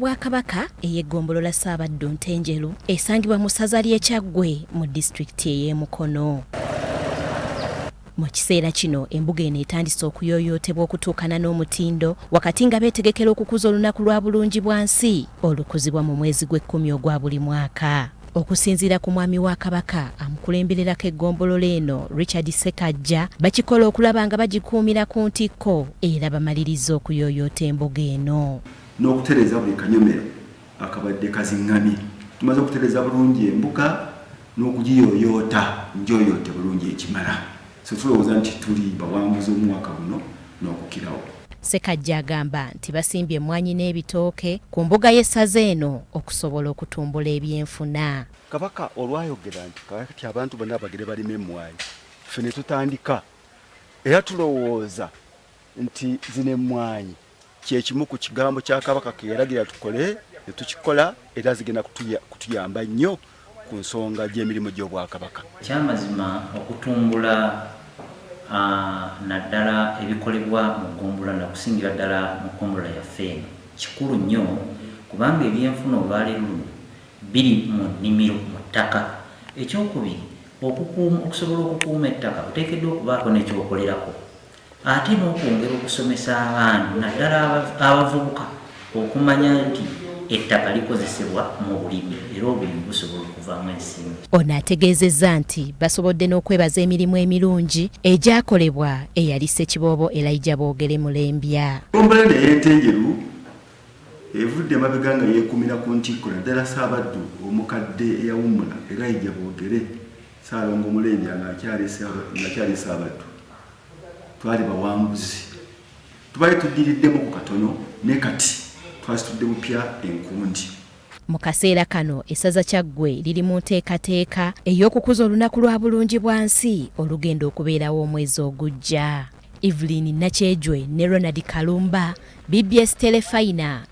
Bwakabaka ey'eggombolola Ssaabaddu Ntenjeru esangibwa mu ssaza ly'e Kyaggwe mu disitulikiti ey'e Mukono. Mu kiseera kino embuga eno etandise okuyooyootebwa okutuukana n'omutindo wakati nga beetegekera okukuza olunaku lwa bulungibwansi olukuzibwa mu mwezi gw'ekkumi ogwa buli mwaka. Okusinziira ku mwami wa Kabaka amukulembererako eggombolola eno Richard Ssekajja bakikola okulaba nga bagikuumira ku ntikko era bamaliriza okuyooyoota embuga eno. N'okutereza buli kanyomero akabadde kaziŋŋamye. Tumaze okutereza bulungi embuga n'okugiyooyoota njoyoote bulungi ekimala. So tulowooza nti tuli bawambuzi omwaka guno n'okukirawo. Ssekajja agamba nti basimbye emmwanyi n'ebitooke ku mbuga y'essaza eno okusobola okutumbula ebyenfuna. Kabaka olwayogera nti kati abantu bonna bagere balime emmwanyi. Ffe ne tutandika era tulowooza nti zino emmwanyi kyekimu ku kigambo kya Kabaka ke yalagira tukole ne tukikola era zigenda kutuyamba nnyo ku nsonga gy'emirimu gy'Obwakabaka. Kyamazima okutumbula naddala ebikolebwa mu ggombolola nakusingira ddala mu ggombolola yaffe eno kikulu nnyo kubanga ebyenfuna olwaleero biri mu nnimiro mu ttaka. Ekyokubiri okusobola okukuuma ettaka oteekeddwa okubaako n'ekyokolerako ate n'okwongera okusomesa abaana naddala abavubuka okumanya nti ettaka likozesebwa mu bulimi era obulimi busobola okuvaamu ensimbi. Ono ategeezezza nti basobodde n'okwebaza emirimu emirungi egyakolebwa eyali Ssekiboobo Elijah Boogere Mulembya. Eggombolola ey'e Ntenjeru evudde emabega nga yeekumira ku ntikko naddala Ssaabaddu omukadde eyawummula Elijah Boogere Ssaalongo Mulembya ng'akyali Ssaabaddu. Twali bawambuzi tubali tudiriddemu ku katono ne kati twasitudde bupya enkundi. Mu kaseera kano essaza Kyaggwe liri mu nteekateeka ey'okukuza olunaku lwa bulungibwansi olugenda okubeerawo omwezi ogujja. Evelyn Nakyejwe ne Ronald Kalumba, BBS Telefayina.